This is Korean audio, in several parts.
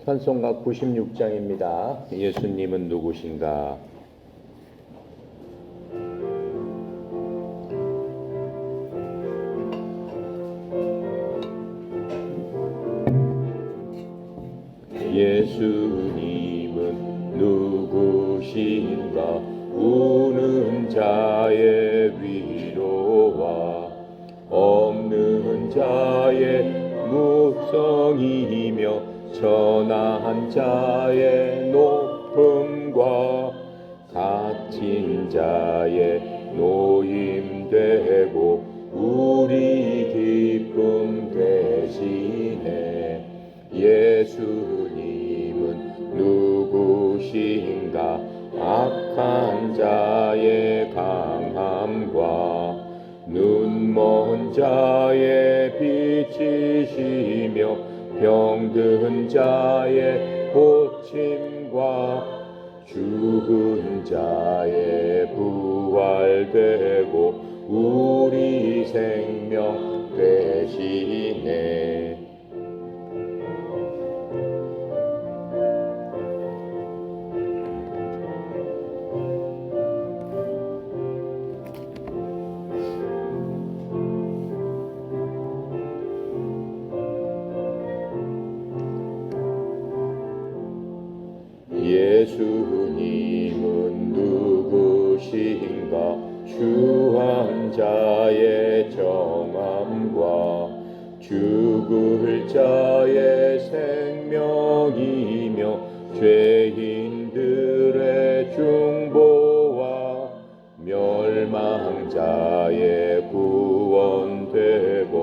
찬송가 96장입니다. 예수님은 누구신가? 예수님은 누구신가? 우는 자의 위로와 없는 자의 묵성이며 천한 자의 높음과 갇힌 자의 노임되고 우리 기쁨 되시네. 예수님은 누구신가? 악한 자의 강함과 눈먼 자의 빛이시며 병든 자의 고침과 죽은 자의 부활되고 우리 생명 되시네. 예수님은 누구신가? 추한 자의 정함과 죽을 자의 생명이며 죄인들의 중보와 멸망자의 구원되고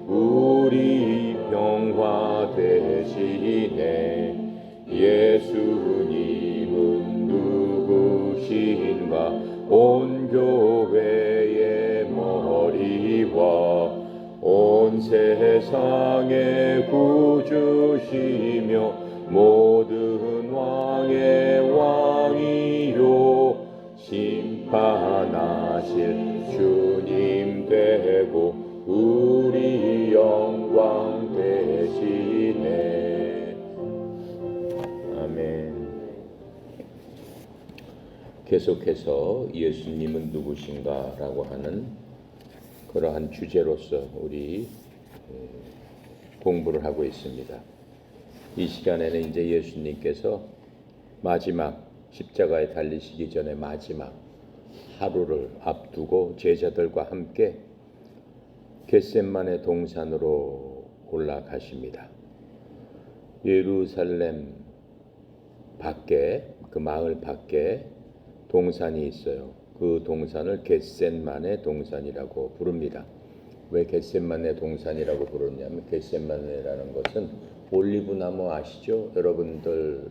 우리 평화 되시네. 예수님은 누구신가? 온 교회의 머리와 온 세상의 구주시며 모든 왕의 왕이요 심판하실 주님 되고 우리 영광 되시네. 아멘. 계속해서 예수님은 누구신가 라고 하는 그러한 주제로서 우리 공부를 하고 있습니다. 이 시간에는 이제 예수님께서 마지막 십자가에 달리시기 전에 마지막 하루를 앞두고 제자들과 함께 겟셋마네 동산으로 올라가십니다. 예루살렘 밖에, 그 마을 밖에 동산이 있어요. 그 동산을 겟셋마네 동산이라고 부릅니다. 왜 겟셋마네 동산이라고 부르냐면 겟셋마네라는 것은 올리브나무 아시죠? 여러분들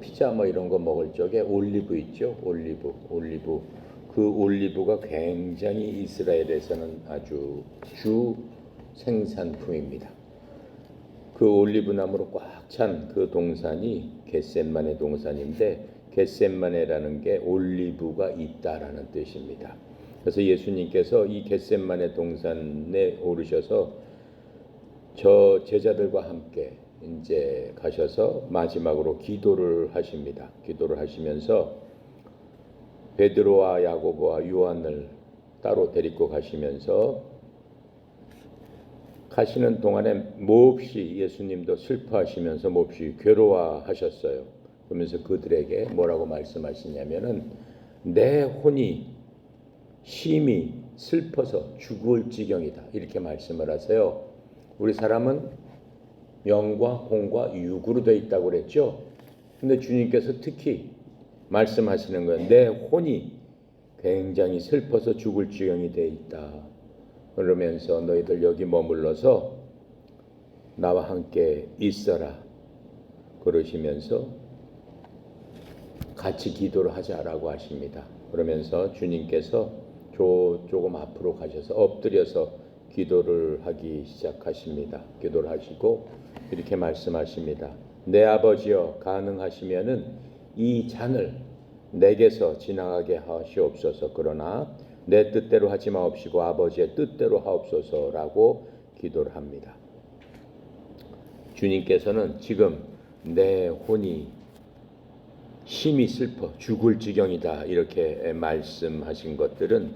피자 뭐 이런 거 먹을 적에 올리브 있죠? 올리브. 그 올리브가 굉장히 이스라엘에서는 아주 주 생산품입니다. 그 올리브나무로 꽉 찬 그 동산이 겟셋마네 동산인데 겟셋마네라는 게 올리브가 있다라는 뜻입니다. 그래서 예수님께서 이 겟셋마네 동산에 오르셔서 저 제자들과 함께 이제 가셔서 마지막으로 기도를 하십니다. 기도를 하시면서 베드로와 야고보와 요한을 따로 데리고 가시면서 가시는 동안에 몹시 예수님도 슬퍼하시면서 몹시 괴로워하셨어요. 그러면서 그들에게 뭐라고 말씀하시냐면은 내 혼이 심히 슬퍼서 죽을 지경이다 이렇게 말씀을 하세요. 우리 사람은 영과 혼과 육으로 되어 있다고 그랬죠. 근데 주님께서 특히 말씀하시는 거예요. 내 혼이 굉장히 슬퍼서 죽을 지경이 되어 있다. 그러면서 너희들 여기 머물러서 나와 함께 있어라 그러시면서 같이 기도를 하자라고 하십니다. 그러면서 주님께서 조금 앞으로 가셔서 엎드려서 기도를 하기 시작하십니다. 기도를 하시고 이렇게 말씀하십니다. 내 아버지여 가능하시면은 이 잔을 내게서 지나가게 하시옵소서. 그러나 내 뜻대로 하지 마옵시고 아버지의 뜻대로 하옵소서라고 기도를 합니다. 주님께서는 지금 내 혼이 심히 슬퍼 죽을 지경이다 이렇게 말씀하신 것들은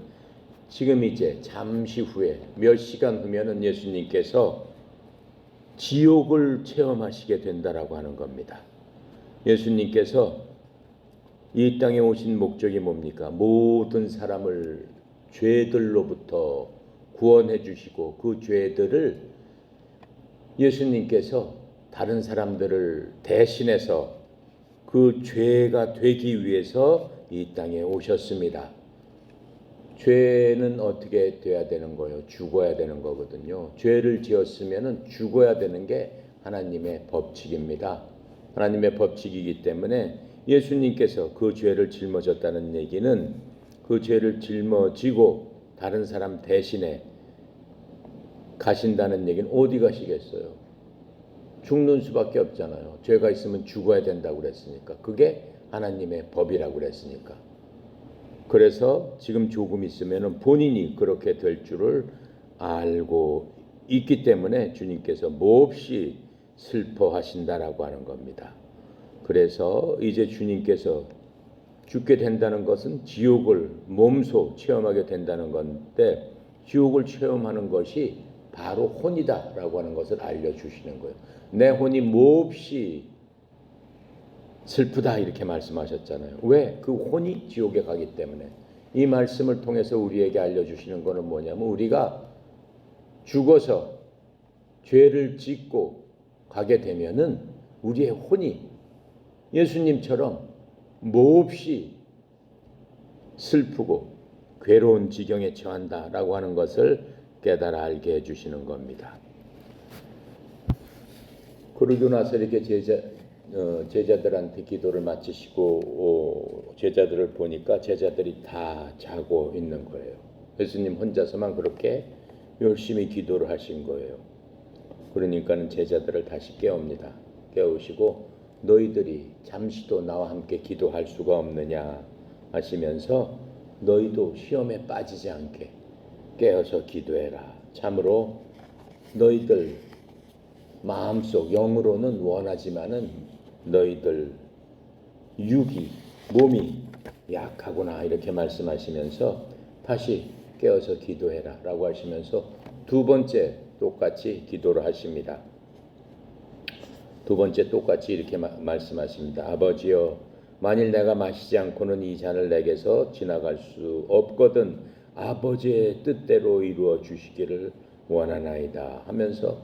지금 이제 잠시 후에 몇 시간 후면은 예수님께서 지옥을 체험하시게 된다라고 하는 겁니다. 예수님께서 이 땅에 오신 목적이 뭡니까? 모든 사람을 죄들로부터 구원해 주시고 그 죄들을 예수님께서 다른 사람들을 대신해서 그 죄가 되기 위해서 이 땅에 오셨습니다. 죄는 어떻게 돼야 되는 거예요? 죽어야 되는 거거든요. 죄를 지었으면 죽어야 되는 게 하나님의 법칙입니다. 하나님의 법칙이기 때문에 예수님께서 그 죄를 짊어졌다는 얘기는 그 죄를 짊어지고 다른 사람 대신에 가신다는 얘기는 어디 가시겠어요? 죽는 수밖에 없잖아요. 죄가 있으면 죽어야 된다고 그랬으니까. 그게 하나님의 법이라고 그랬으니까. 그래서 지금 조금 있으면 본인이 그렇게 될 줄을 알고 있기 때문에 주님께서 몹시 슬퍼하신다라고 하는 겁니다. 그래서 이제 주님께서 죽게 된다는 것은 지옥을 몸소 체험하게 된다는 건데 지옥을 체험하는 것이 바로 혼이다라고 하는 것을 알려주시는 거예요. 내 혼이 몹시 슬프다 이렇게 말씀하셨잖아요. 왜? 그 혼이 지옥에 가기 때문에. 이 말씀을 통해서 우리에게 알려주시는 것은 뭐냐면 우리가 죽어서 죄를 짓고 가게 되면은 우리의 혼이 예수님처럼 몹시 슬프고 괴로운 지경에 처한다라고 하는 것을 깨달아 알게 해주시는 겁니다. 그러고 나서 이렇게 제자들한테 기도를 마치시고 제자들을 보니까 제자들이 다 자고 있는 거예요. 예수님 혼자서만 그렇게 열심히 기도를 하신 거예요. 그러니까는 제자들을 다시 깨웁니다. 깨우시고 너희들이 잠시도 나와 함께 기도할 수가 없느냐 하시면서 너희도 시험에 빠지지 않게 깨어서 기도해라. 참으로 너희들 마음속 영으로는 원하지만은 너희들 육이 몸이 약하구나 이렇게 말씀하시면서 다시 깨어서 기도해라 라고 하시면서 두 번째 똑같이 기도를 하십니다. 두 번째 똑같이 이렇게 말씀하십니다. 아버지여 만일 내가 마시지 않고는 이 잔을 내게서 지나갈 수 없거든 아버지의 뜻대로 이루어 주시기를 원하나이다 하면서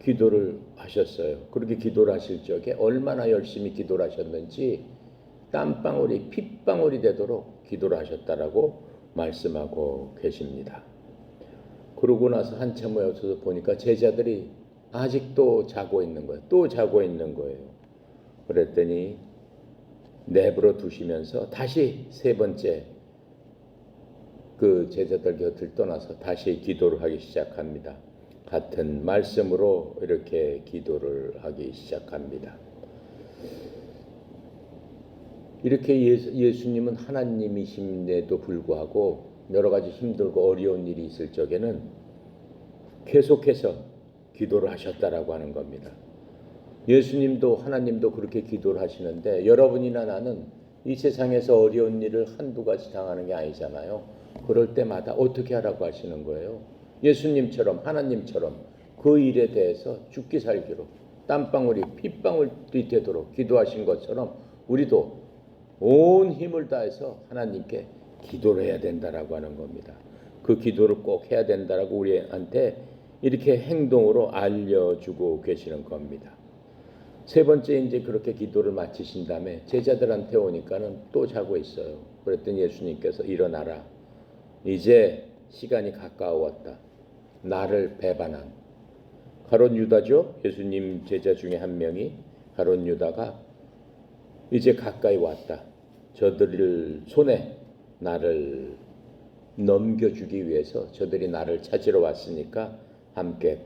기도를 하셨어요. 그렇게 기도를 하실 적에 얼마나 열심히 기도를 하셨는지 땀방울이 핏방울이 되도록 기도를 하셨다라고 말씀하고 계십니다. 그러고 나서 한참 후에 와서 보니까 제자들이 아직도 자고 있는 거예요. 또 자고 있는 거예요. 그랬더니 내버려 두시면서 다시 세 번째 그 제자들 곁을 떠나서 다시 기도를 하기 시작합니다. 같은 말씀으로 이렇게 기도를 하기 시작합니다. 이렇게 예수님은 하나님이심에도 불구하고 여러 가지 힘들고 어려운 일이 있을 적에는 계속해서 기도를 하셨다라고 하는 겁니다. 예수님도 하나님도 그렇게 기도를 하시는데 여러분이나 나는 이 세상에서 어려운 일을 한두 가지 당하는 게 아니잖아요. 그럴 때마다 어떻게 하라고 하시는 거예요? 예수님처럼 하나님처럼 그 일에 대해서 죽기 살기로 땀방울이 핏방울이 되도록 기도하신 것처럼 우리도 온 힘을 다해서 하나님께 기도를 해야 된다라고 하는 겁니다. 그 기도를 꼭 해야 된다라고 우리한테 이렇게 행동으로 알려주고 계시는 겁니다. 세 번째 이제 그렇게 기도를 마치신 다음에 제자들한테 오니까는 또 자고 있어요. 그랬더니 예수님께서 일어나라. 이제 시간이 가까웠다. 나를 배반한 가룟 유다죠. 예수님 제자 중에 한 명이 가룟 유다가 이제 가까이 왔다. 저들 손에 나를 넘겨주기 위해서 저들이 나를 찾으러 왔으니까 함께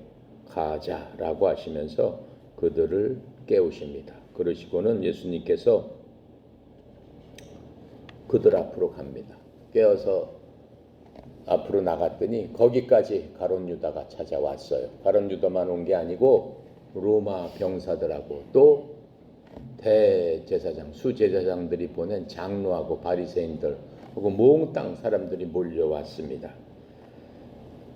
가자라고 하시면서 그들을 깨우십니다. 그러시고는 예수님께서 그들 앞으로 갑니다. 깨어서 앞으로 나갔더니 거기까지 가룟 유다가 찾아왔어요. 가룟 유다만 온 게 아니고 로마 병사들하고 또 대제사장, 수제사장들이 보낸 장로하고 바리새인들 하고 몽땅 사람들이 몰려왔습니다.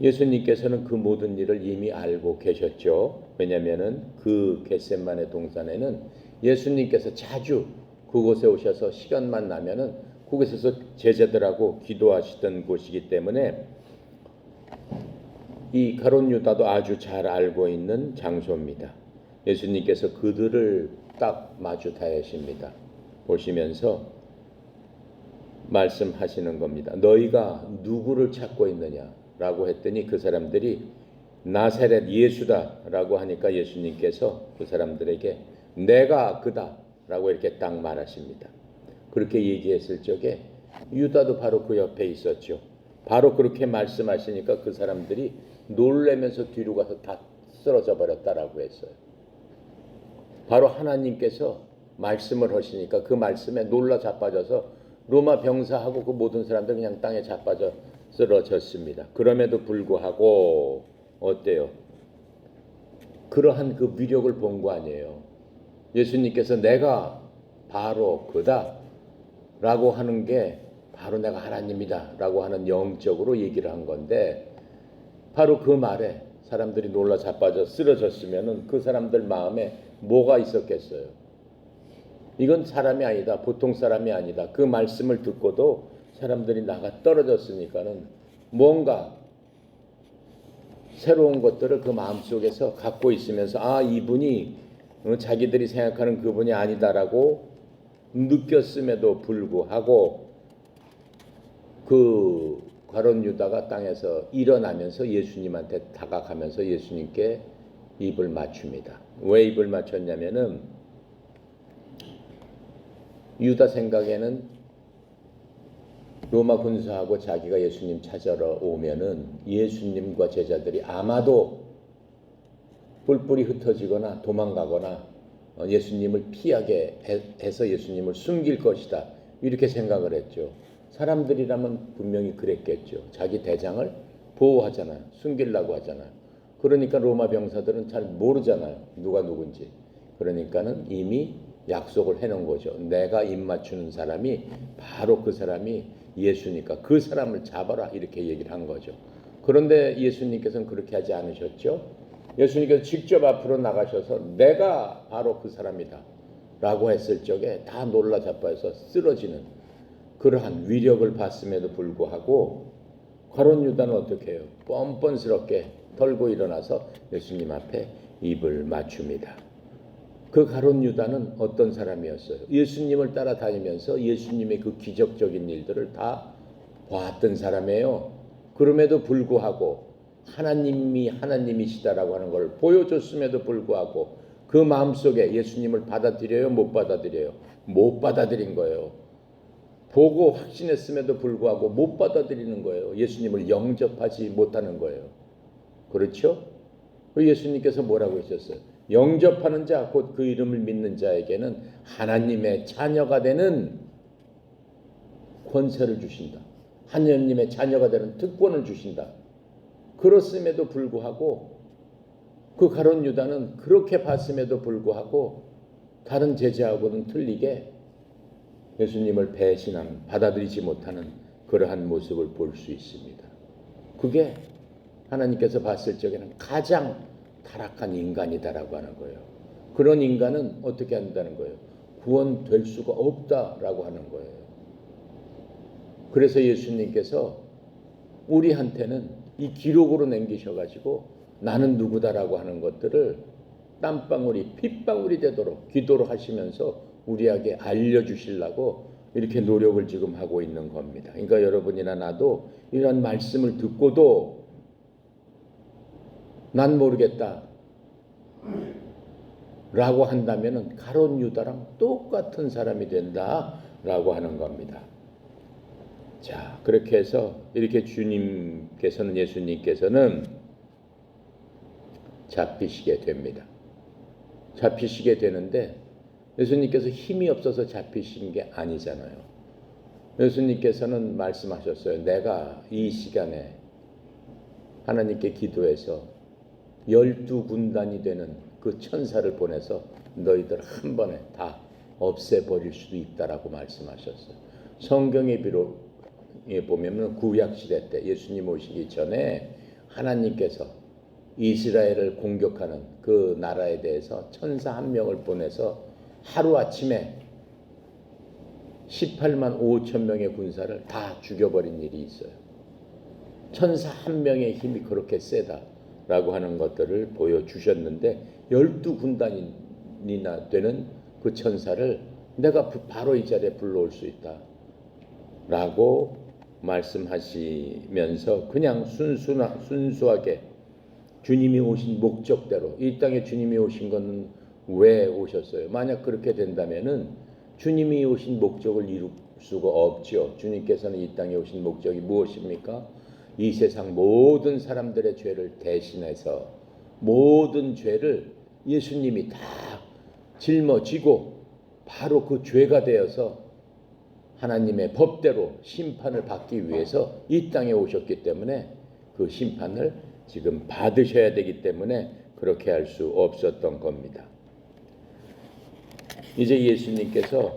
예수님께서는 그 모든 일을 이미 알고 계셨죠. 왜냐하면 그 겟세마네 동산에는 예수님께서 자주 그곳에 오셔서 시간만 나면은 그곳에서 제자들하고 기도하시던 곳이기 때문에 이 가룟 유다도 아주 잘 알고 있는 장소입니다. 예수님께서 그들을 딱 마주 대하십니다. 보시면서 말씀하시는 겁니다. 너희가 누구를 찾고 있느냐라고 했더니 그 사람들이 나사렛 예수다라고 하니까 예수님께서 그 사람들에게 내가 그다라고 이렇게 딱 말하십니다. 그렇게 얘기했을 적에 유다도 바로 그 옆에 있었죠. 바로 그렇게 말씀하시니까 그 사람들이 놀래면서 뒤로 가서 다 쓰러져 버렸다라고 했어요. 바로 하나님께서 말씀을 하시니까 그 말씀에 놀라 자빠져서 로마 병사하고 그 모든 사람들 그냥 땅에 자빠져 쓰러졌습니다. 그럼에도 불구하고 어때요? 그러한 그 위력을 본 거 아니에요. 예수님께서 내가 바로 그다 라고 하는 게 바로 내가 하나님이다 라고 하는 영적으로 얘기를 한 건데, 바로 그 말에 사람들이 놀라 자빠져 쓰러졌으면 그 사람들 마음에 뭐가 있었겠어요? 이건 사람이 아니다, 보통 사람이 아니다. 그 말씀을 듣고도 사람들이 나가 떨어졌으니까는 뭔가 새로운 것들을 그 마음속에서 갖고 있으면서 아, 이분이 자기들이 생각하는 그분이 아니다라고 느꼈음에도 불구하고 그 가룟 유다가 땅에서 일어나면서 예수님한테 다가가면서 예수님께 입을 맞춥니다. 왜 입을 맞췄냐면은 유다 생각에는 로마 군사하고 자기가 예수님 찾아러 오면은 예수님과 제자들이 아마도 뿔뿔이 흩어지거나 도망가거나 예수님을 피하게 해서 예수님을 숨길 것이다, 이렇게 생각을 했죠. 사람들이라면 분명히 그랬겠죠. 자기 대장을 보호하잖아요. 숨기려고 하잖아요. 그러니까 로마 병사들은 잘 모르잖아요, 누가 누군지. 그러니까는 이미 약속을 해놓은 거죠. 내가 입 맞추는 사람이 바로 그 사람이 예수니까 그 사람을 잡아라, 이렇게 얘기를 한 거죠. 그런데 예수님께서는 그렇게 하지 않으셨죠. 예수님께서 직접 앞으로 나가셔서 내가 바로 그 사람이다 라고 했을 적에 다 놀라 자빠져서 쓰러지는 그러한 위력을 봤음에도 불구하고 가룟 유다는 어떻게 해요? 뻔뻔스럽게 털고 일어나서 예수님 앞에 입을 맞춥니다. 그 가룟 유다는 어떤 사람이었어요? 예수님을 따라다니면서 예수님의 그 기적적인 일들을 다 봤던 사람이에요. 그럼에도 불구하고 하나님이 하나님이시다라고 하는 걸 보여줬음에도 불구하고 그 마음속에 예수님을 받아들여요? 못 받아들여요? 못 받아들인 거예요. 보고 확신했음에도 불구하고 못 받아들이는 거예요. 예수님을 영접하지 못하는 거예요. 그렇죠? 예수님께서 뭐라고 하셨어요? 영접하는 자, 곧 그 이름을 믿는 자에게는 하나님의 자녀가 되는 권세를 주신다. 하나님의 자녀가 되는 특권을 주신다. 그렇음에도 불구하고 그 가룟 유다는 그렇게 봤음에도 불구하고 다른 제자하고는 틀리게 예수님을 배신하는, 받아들이지 못하는 그러한 모습을 볼 수 있습니다. 그게 하나님께서 봤을 적에는 가장 타락한 인간이다라고 하는 거예요. 그런 인간은 어떻게 한다는 거예요? 구원될 수가 없다라고 하는 거예요. 그래서 예수님께서 우리한테는 이 기록으로 남기셔가지고 나는 누구다라고 하는 것들을 땀방울이 핏방울이 되도록 기도를 하시면서 우리에게 알려주시려고 이렇게 노력을 지금 하고 있는 겁니다. 그러니까 여러분이나 나도 이런 말씀을 듣고도 난 모르겠다 라고 한다면 가룟 유다랑 똑같은 사람이 된다라고 하는 겁니다. 자, 그렇게 해서 이렇게 주님께서는, 예수님께서는 잡히시게 됩니다. 잡히시게 되는데 예수님께서 힘이 없어서 잡히신 게 아니잖아요. 예수님께서는 말씀하셨어요. 내가 이 시간에 하나님께 기도해서 12군단이 되는 그 천사를 보내서 너희들 한 번에 다 없애버릴 수도 있다라고 말씀하셨어요. 성경에 보면 구약 시대 때 예수님 오시기 전에 하나님께서 이스라엘을 공격하는 그 나라에 대해서 천사 한 명을 보내서 하루아침에 18만 5천 명의 군사를 다 죽여버린 일이 있어요. 천사 한 명의 힘이 그렇게 세다라고 하는 것들을 보여주셨는데 12군단이나 되는 그 천사를 내가 바로 이 자리에 불러올 수 있다라고 말씀하시면서 그냥 순수하게 주님이 오신 목적대로 이 땅에 주님이 오신 것은 왜 오셨어요? 만약 그렇게 된다면은 주님이 오신 목적을 이룰 수가 없죠. 주님께서는 이 땅에 오신 목적이 무엇입니까? 이 세상 모든 사람들의 죄를 대신해서 모든 죄를 예수님이 다 짊어지고 바로 그 죄가 되어서 하나님의 법대로 심판을 받기 위해서 이 땅에 오셨기 때문에 그 심판을 지금 받으셔야 되기 때문에 그렇게 할 수 없었던 겁니다. 이제 예수님께서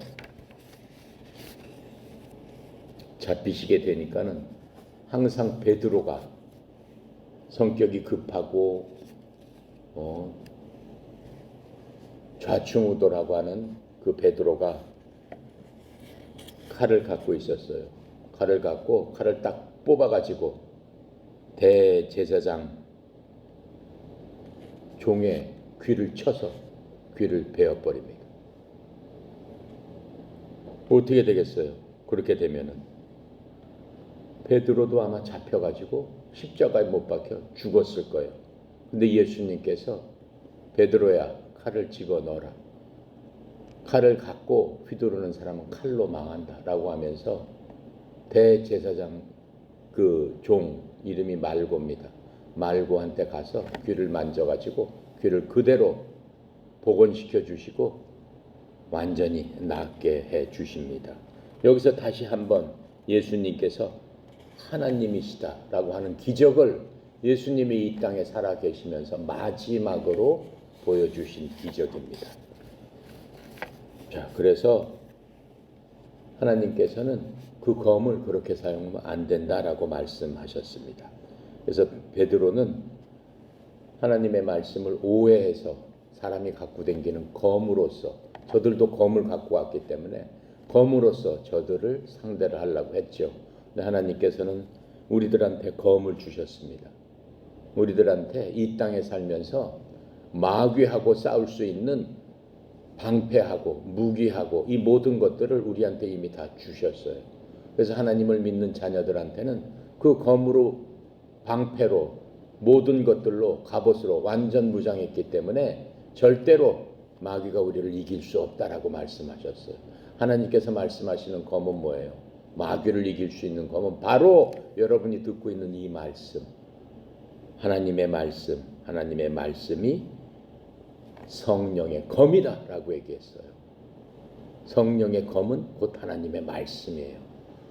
잡히시게 되니까는 항상 베드로가 성격이 급하고 좌충우돌하고 하는 그 베드로가 칼을 갖고 있었어요. 칼을 갖고 칼을 딱 뽑아가지고 대제사장 종의 귀를 쳐서 귀를 베어버립니다. 어떻게 되겠어요? 그렇게 되면은 베드로도 아마 잡혀가지고 십자가에 못 박혀 죽었을 거예요. 근데 예수님께서 베드로야 칼을 집어넣어라. 칼을 갖고 휘두르는 사람은 칼로 망한다라고 하면서 대제사장 그 종 이름이 말고입니다. 말고한테 가서 귀를 만져가지고 귀를 그대로 복원시켜 주시고 완전히 낫게 해 주십니다. 여기서 다시 한번 예수님께서 하나님이시다라고 하는 기적을 예수님이 이 땅에 살아 계시면서 마지막으로 보여주신 기적입니다. 자, 그래서 하나님께서는 그 검을 그렇게 사용하면 안 된다라고 말씀하셨습니다. 그래서 베드로는 하나님의 말씀을 오해해서 사람이 갖고 다니는 검으로서 저들도 검을 갖고 왔기 때문에 검으로서 저들을 상대를 하려고 했죠. 근데 하나님께서는 우리들한테 검을 주셨습니다. 우리들한테 이 땅에 살면서 마귀하고 싸울 수 있는 방패하고 무기하고 이 모든 것들을 우리한테 이미 다 주셨어요. 그래서 하나님을 믿는 자녀들한테는 그 검으로 방패로 모든 것들로 갑옷으로 완전 무장했기 때문에 절대로 마귀가 우리를 이길 수 없다라고 말씀하셨어요. 하나님께서 말씀하시는 검은 뭐예요? 마귀를 이길 수 있는 검은 바로 여러분이 듣고 있는 이 말씀, 하나님의 말씀, 하나님의 말씀이 성령의 검이다라고 얘기했어요. 성령의 검은 곧 하나님의 말씀이에요.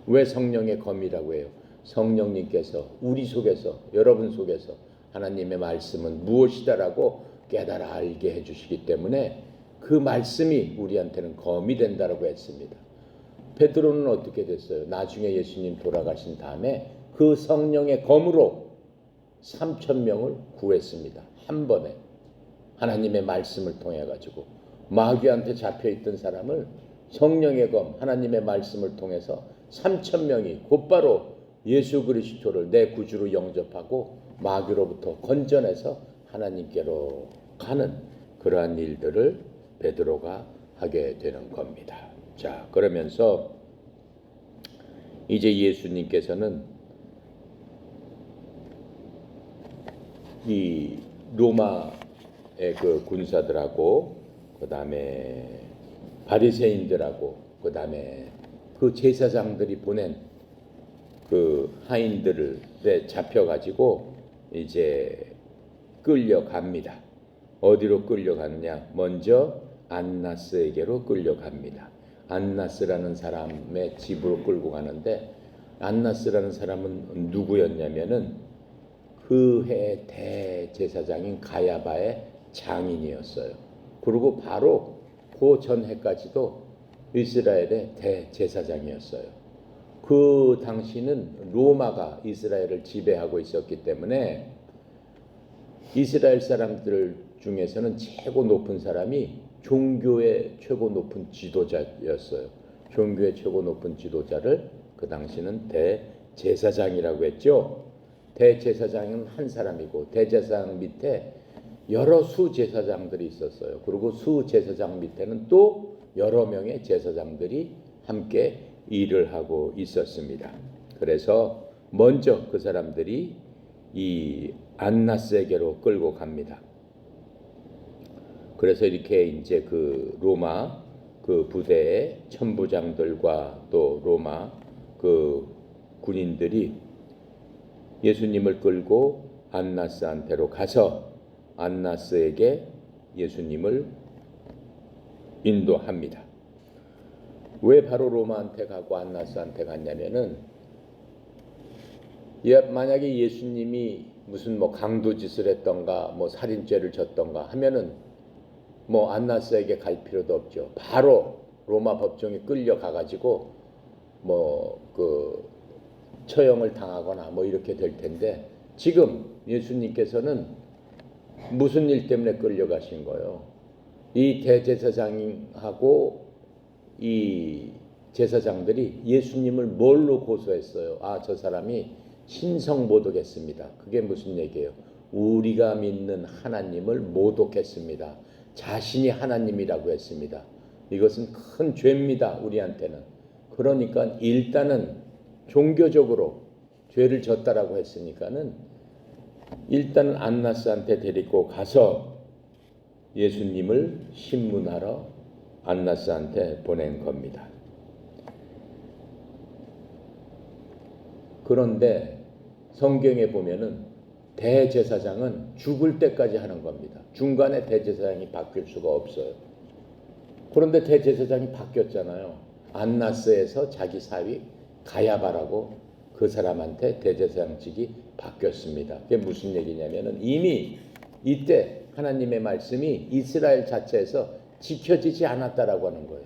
왜 성령의 검이라고 해요? 성령님께서 우리 속에서 여러분 속에서 하나님의 말씀은 무엇이다라고 깨달아 알게 해주시기 때문에 그 말씀이 우리한테는 검이 된다라고 했습니다. 베드로는 어떻게 됐어요? 나중에 예수님 돌아가신 다음에 그 성령의 검으로 3,000명을 구했습니다. 한 번에 하나님의 말씀을 통해 가지고 마귀한테 잡혀있던 사람을 성령의 검 하나님의 말씀을 통해서 3,000명이 곧바로 예수 그리스도를 내 구주로 영접하고 마귀로부터 건져내서 하나님께로 가는 그러한 일들을 베드로가 하게 되는 겁니다. 자, 그러면서 이제 예수님께서는 이 로마의 그 군사들하고 그 다음에 바리새인들하고 그 다음에 그 제사장들이 보낸 그 하인들에 잡혀가지고 이제 끌려갑니다. 어디로 끌려가느냐? 먼저 안나스에게로 끌려갑니다. 안나스라는 사람의 집으로 끌고 가는데 안나스라는 사람은 누구였냐면은 그 해 대제사장인 가야바의 장인이었어요. 그리고 바로 그 전해까지도 이스라엘의 대제사장이었어요. 그 당시는 로마가 이스라엘을 지배하고 있었기 때문에 이스라엘 사람들 중에서는 최고 높은 사람이 종교의 최고 높은 지도자였어요. 종교의 최고 높은 지도자를 그 당시는 대제사장이라고 했죠. 대제사장은 한 사람이고 대제사장 밑에 여러 수제사장들이 있었어요. 그리고 수제사장 밑에는 또 여러 명의 제사장들이 함께 일을 하고 있었습니다. 그래서 먼저 그 사람들이 이 안나스에게로 끌고 갑니다. 그래서 이렇게 이제 그 로마 그 부대의 천부장들과 또 로마 그 군인들이 예수님을 끌고 안나스한테로 가서 안나스에게 예수님을 인도합니다. 왜 바로 로마한테 가고 안나스한테 갔냐면은 만약에 예수님이 무슨 뭐 강도짓을 했던가 뭐 살인죄를 졌던가 하면은 뭐 안나스에게 갈 필요도 없죠. 바로 로마 법정에 끌려가 가지고 뭐 그 처형을 당하거나 뭐 이렇게 될 텐데 지금 예수님께서는 무슨 일 때문에 끌려가신 거예요? 이 대제사장하고 이 제사장들이 예수님을 뭘로 고소했어요? 저 사람이 신성모독했습니다. 그게 무슨 얘기예요? 우리가 믿는 하나님을 모독했습니다. 자신이 하나님이라고 했습니다. 이것은 큰 죄입니다. 우리한테는. 그러니까 일단은 종교적으로 죄를 졌다라고 했으니까는 일단은 안나스한테 데리고 가서 예수님을 신문하러 안나스한테 보낸 겁니다. 그런데 성경에 보면은 대제사장은 죽을 때까지 하는 겁니다. 중간에 대제사장이 바뀔 수가 없어요. 그런데 대제사장이 바뀌었잖아요. 안나스에서 자기 사위 가야바라고 그 사람한테 대제사장직이 바뀌었습니다. 그게 무슨 얘기냐면은 이미 이때 하나님의 말씀이 이스라엘 자체에서 지켜지지 않았다라고 하는 거예요.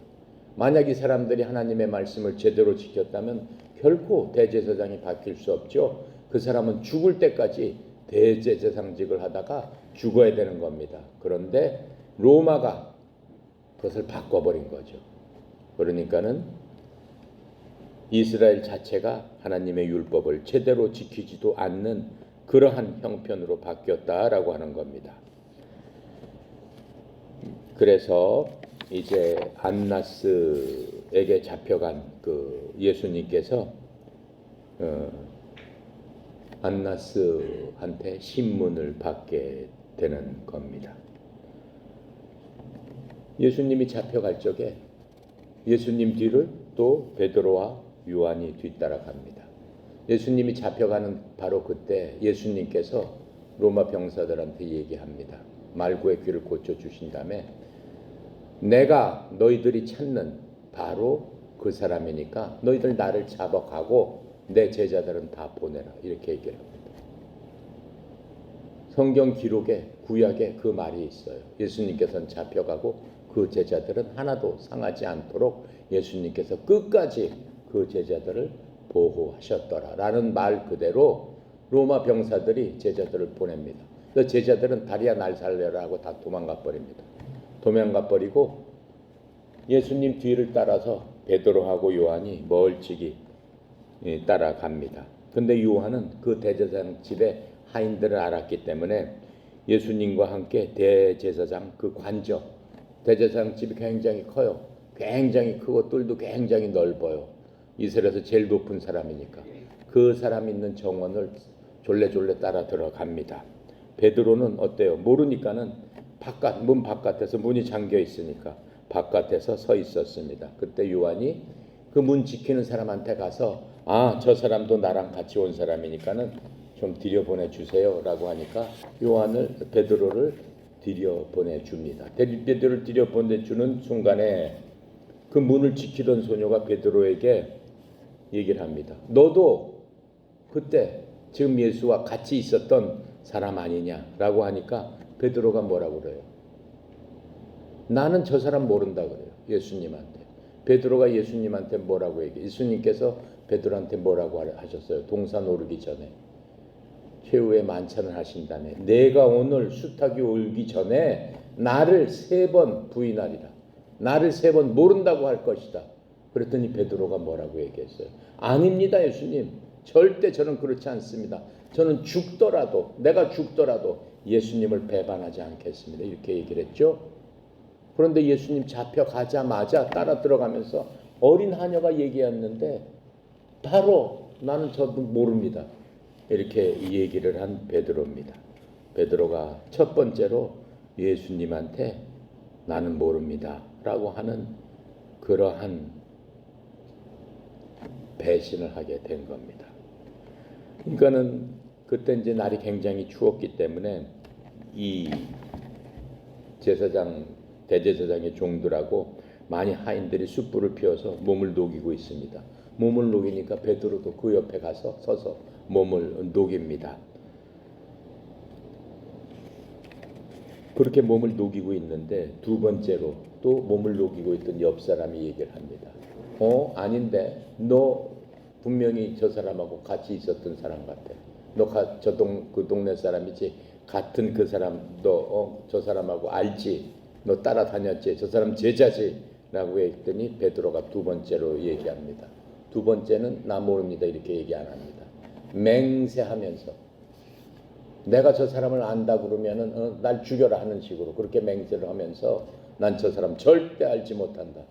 만약 이 사람들이 하나님의 말씀을 제대로 지켰다면 결코 대제사장이 바뀔 수 없죠. 그 사람은 죽을 때까지 대제사장직을 하다가 죽어야 되는 겁니다. 그런데 로마가 그것을 바꿔버린 거죠. 그러니까는 이스라엘 자체가 하나님의 율법을 제대로 지키지도 않는 그러한 형편으로 바뀌었다라고 하는 겁니다. 그래서 이제 안나스에게 잡혀간 그 예수님께서 안나스한테 신문을 받게 되는 겁니다. 예수님이 잡혀갈 적에 예수님 뒤를 또 베드로와 요한이 뒤따라갑니다. 예수님이 잡혀가는 바로 그때 예수님께서 로마 병사들한테 얘기합니다. 말고의 귀를 고쳐주신 다음에 내가 너희들이 찾는 바로 그 사람이니까 너희들 나를 잡아가고 내 제자들은 다 보내라 이렇게 얘기를 합니다. 성경 기록에 구약에 그 말이 있어요. 예수님께서는 잡혀가고 그 제자들은 하나도 상하지 않도록 예수님께서 끝까지 그 제자들을 보호하셨더라 라는 말 그대로 로마 병사들이 제자들을 보냅니다. 그 제자들은 다리야 날 살려라 하고 다 도망가 버립니다. 도망가 버리고 예수님 뒤를 따라서 베드로하고 요한이 멀찍이 따라갑니다. 근데 요한은 그 대제사장 집의 하인들을 알았기 때문에 예수님과 함께 대제사장 그 관저 대제사장 집이 굉장히 커요. 굉장히 크고 뜰도 굉장히 넓어요. 이스라엘에서 제일 높은 사람이니까 그 사람 있는 정원을 졸래졸래 따라 들어갑니다. 베드로는 어때요? 모르니까는 문 바깥에서 문이 잠겨 있으니까 바깥에서 서 있었습니다. 그때 요한이 그 문 지키는 사람한테 가서 저 사람도 나랑 같이 온 사람이니까는 좀 들여보내 주세요라고 하니까 베드로를 들여보내 줍니다. 베드로를 들여보내 주는 순간에 그 문을 지키던 소녀가 베드로에게 얘기를 합니다. 너도 그때 지금 예수와 같이 있었던 사람 아니냐라고 하니까 베드로가 뭐라고 그래요? 나는 저 사람 모른다 그래요. 예수님한테. 베드로가 예수님한테 뭐라고 얘기해요? 예수님께서 베드로한테 뭐라고 하셨어요? 동산 오르기 전에. 최후의 만찬을 하신다네. 내가 오늘 수탉이 울기 전에 나를 3번 부인하리라. 나를 3번 모른다고 할 것이다. 그랬더니 베드로가 뭐라고 얘기했어요? 아닙니다, 예수님. 절대 저는 그렇지 않습니다. 저는 죽더라도, 내가 죽더라도 예수님을 배반하지 않겠습니다. 이렇게 얘기를 했죠. 그런데 예수님 잡혀가자마자 따라 들어가면서 어린 하녀가 얘기했는데 바로 나는 저도 모릅니다. 이렇게 얘기를 한 베드로입니다. 베드로가 첫 번째로 예수님한테 나는 모릅니다 라고 하는 그러한 배신을 하게 된 겁니다. 그러니까는 그때 이제 날이 굉장히 추웠기 때문에 이 제사장, 대제사장의 종들하고 많이 하인들이 숯불을 피워서 몸을 녹이고 있습니다. 몸을 녹이니까 베드로도 그 옆에 가서 서서 몸을 녹입니다. 그렇게 몸을 녹이고 있는데 두 번째로 또 몸을 녹이고 있던 옆 사람이 얘기를 합니다. 아닌데 너 분명히 저 사람하고 같이 있었던 사람 같아. 너 그 동네 사람이지. 같은 그 사람 너 저 사람하고 알지. 너 따라다녔지. 저 사람 제자지. 라고 했더니 베드로가 두 번째로 얘기합니다. 두 번째는 나 모릅니다. 이렇게 얘기 안 합니다. 맹세하면서 내가 저 사람을 안다 그러면은 날 죽여라 하는 식으로 그렇게 맹세를 하면서 난 저 사람 절대 알지 못한다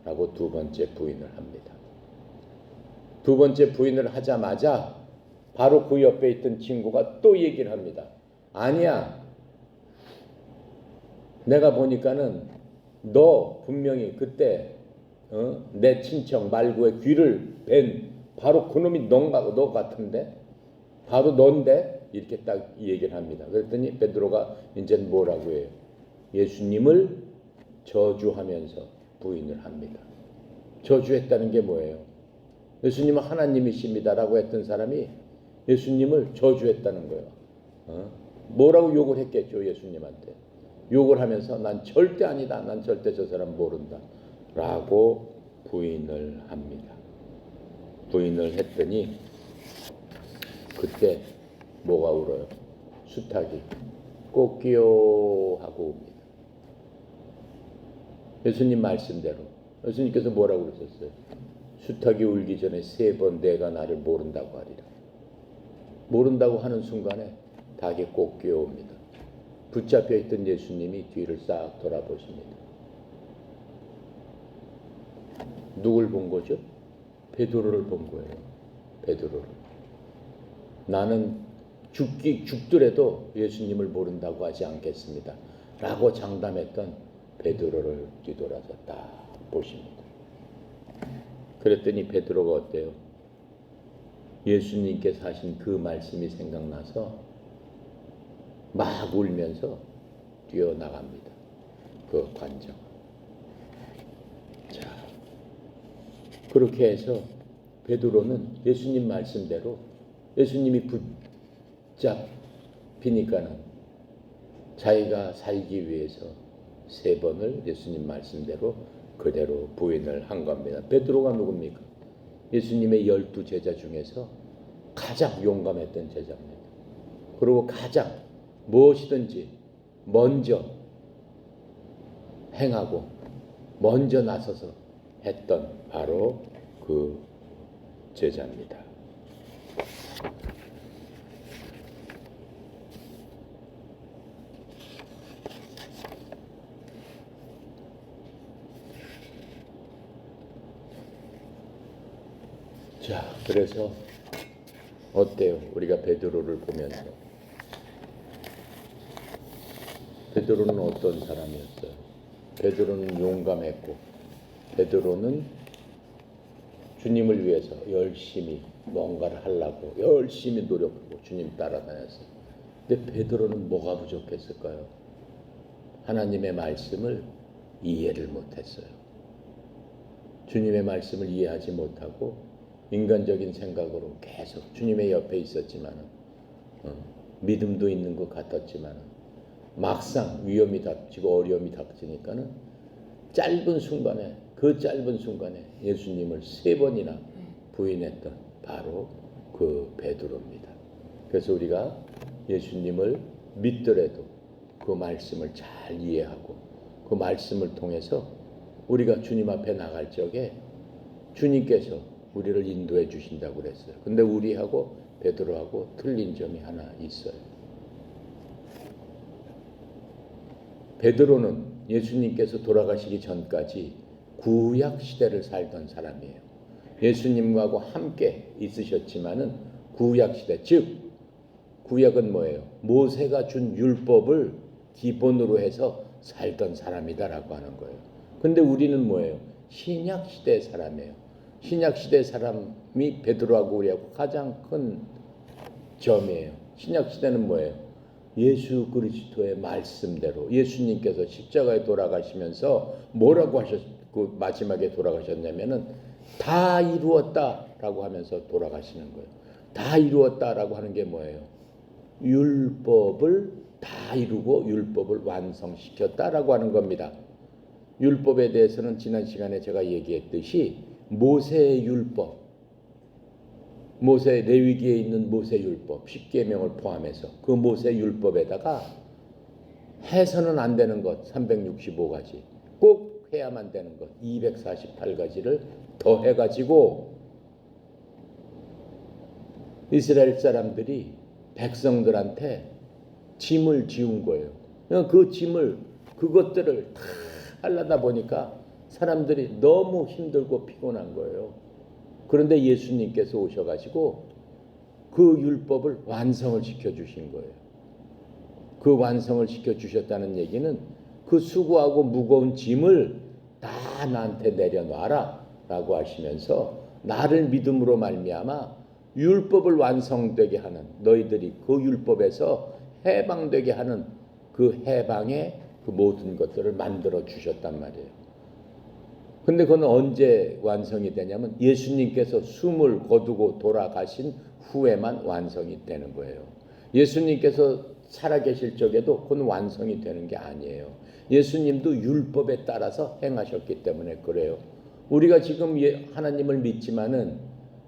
라고 두 번째 부인을 합니다. 두 번째 부인을 하자마자 바로 그 옆에 있던 친구가 또 얘기를 합니다. 아니야, 내가 보니까는 너 분명히 그때 내 친척 말구의 귀를 벤 바로 그놈이 너 같은데 바로 넌데 이렇게 딱 얘기를 합니다. 그랬더니 베드로가 이제 뭐라고 해요? 예수님을 저주하면서 부인을 합니다. 저주했다는 게 뭐예요? 예수님은 하나님이십니다라고 했던 사람이 예수님을 저주했다는 거예요. 뭐라고 욕을 했겠죠, 예수님한테. 욕을 하면서 난 절대 아니다. 난 절대 저 사람 모른다. 라고 부인을 합니다. 부인을 했더니 그때 뭐가 울어요? 수탉이 꼭기요 하고 옵니다. 예수님 말씀대로. 예수님께서 뭐라고 그러셨어요? 수탉이 울기 전에 3번 내가 나를 모른다고 하리라. 모른다고 하는 순간에 닭이 꼭 끼어옵니다. 붙잡혀 있던 예수님이 뒤를 싹 돌아보십니다. 누굴 본 거죠? 베드로를 본 거예요. 베드로를. 나는 죽더라도 예수님을 모른다고 하지 않겠습니다. 라고 장담했던 베드로를 뒤돌아서 딱 보십니다. 그랬더니 베드로가 어때요? 예수님께서 하신 그 말씀이 생각나서 막 울면서 뛰어나갑니다. 그 관정. 자, 그렇게 해서 베드로는 예수님 말씀대로 예수님이 붙잡히니까는 자기가 살기 위해서 3번을 예수님 말씀대로 그대로 부인을 한 겁니다. 베드로가 누굽니까? 예수님의 12제자 중에서 가장 용감했던 제자입니다. 그리고 가장 무엇이든지 먼저 행하고 먼저 나서서 했던 바로 그 제자입니다. 자, 그래서 어때요? 우리가 베드로를 보면서 베드로는 어떤 사람이었어요? 베드로는 용감했고 베드로는 주님을 위해서 열심히 뭔가를 하려고 열심히 노력하고 주님 따라다녔어요. 근데 베드로는 뭐가 부족했을까요? 하나님의 말씀을 이해를 못했어요. 주님의 말씀을 이해하지 못하고 인간적인 생각으로 계속 주님의 옆에 있었지만 믿음도 있는 것 같았지만 막상 위험이 닥치고 어려움이 닥치니까는 짧은 순간에, 그 짧은 순간에 예수님을 3번이나 부인했던 바로 그 베드로입니다. 그래서 우리가 예수님을 믿더라도 그 말씀을 잘 이해하고 그 말씀을 통해서 우리가 주님 앞에 나갈 적에 주님께서 우리를 인도해 주신다고 그랬어요. 근데 우리하고 베드로하고 틀린 점이 하나 있어요. 베드로는 예수님께서 돌아가시기 전까지 구약 시대를 살던 사람이에요. 예수님하고 함께 있으셨지만은 구약 시대, 즉 구약은 뭐예요? 모세가 준 율법을 기본으로 해서 살던 사람이다라고 하는 거예요. 근데 우리는 뭐예요? 신약 시대 사람이에요. 신약 시대 사람이 베드로하고 우리하고 가장 큰 점이에요. 신약 시대는 뭐예요? 예수 그리스도의 말씀대로 예수님께서 십자가에 돌아가시면서 뭐라고 하셨고 마지막에 돌아가셨냐면은 다 이루었다라고 하면서 돌아가시는 거예요. 다 이루었다라고 하는 게 뭐예요? 율법을 다 이루고 율법을 완성시켰다라고 하는 겁니다. 율법에 대해서는 지난 시간에 제가 얘기했듯이 모세의 율법, 모세 레위기에 있는 모세 율법 10계명을 포함해서 그 모세 율법에다가 해서는 안 되는 것 365가지, 꼭 해야만 되는 것 248가지를 더해 가지고 이스라엘 사람들이 백성들한테 짐을 지운 거예요. 그 짐을 그것들을 다 하려다 보니까 사람들이 너무 힘들고 피곤한 거예요. 그런데 예수님께서 오셔가지고 그 율법을 완성을 시켜주신 거예요. 그 완성을 시켜주셨다는 얘기는 그 수고하고 무거운 짐을 다 나한테 내려놔라 라고 하시면서 나를 믿음으로 말미암아 율법을 완성되게 하는, 너희들이 그 율법에서 해방되게 하는 그 해방의 그 모든 것들을 만들어 주셨단 말이에요. 근데 그건 언제 완성이 되냐면 예수님께서 숨을 거두고 돌아가신 후에만 완성이 되는 거예요. 예수님께서 살아계실 적에도 그건 완성이 되는 게 아니에요. 예수님도 율법에 따라서 행하셨기 때문에 그래요. 우리가 지금 하나님을 믿지만은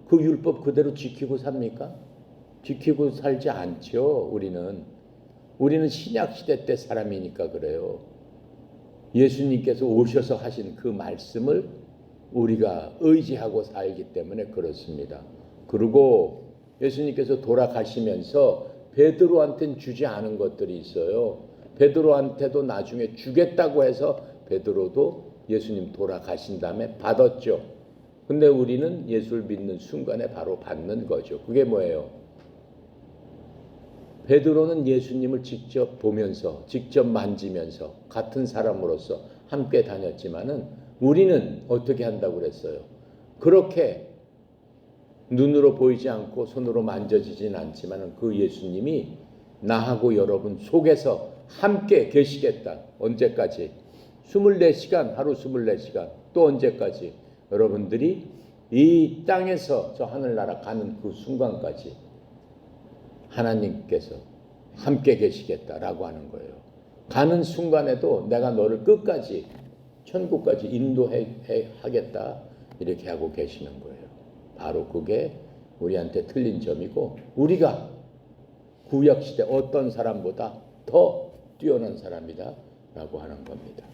그 율법 그대로 지키고 삽니까? 지키고 살지 않죠. 우리는 신약 시대 때 사람이니까 그래요. 예수님께서 오셔서 하신 그 말씀을 우리가 의지하고 살기 때문에 그렇습니다. 그리고 예수님께서 돌아가시면서 베드로한테는 주지 않은 것들이 있어요. 베드로한테도 나중에 주겠다고 해서 베드로도 예수님 돌아가신 다음에 받았죠. 근데 우리는 예수를 믿는 순간에 바로 받는 거죠. 그게 뭐예요? 베드로는 예수님을 직접 보면서 직접 만지면서 같은 사람으로서 함께 다녔지만은 우리는 어떻게 한다고 그랬어요? 그렇게 눈으로 보이지 않고 손으로 만져지진 않지만은 그 예수님이 나하고 여러분 속에서 함께 계시겠다. 언제까지? 24시간, 하루 24시간. 또 언제까지? 여러분들이 이 땅에서 저 하늘나라 가는 그 순간까지 하나님께서 함께 계시겠다라고 하는 거예요. 가는 순간에도 내가 너를 끝까지 천국까지 인도하겠다 이렇게 하고 계시는 거예요. 바로 그게 우리한테 틀린 점이고 우리가 구약시대 어떤 사람보다 더 뛰어난 사람이다 라고 하는 겁니다.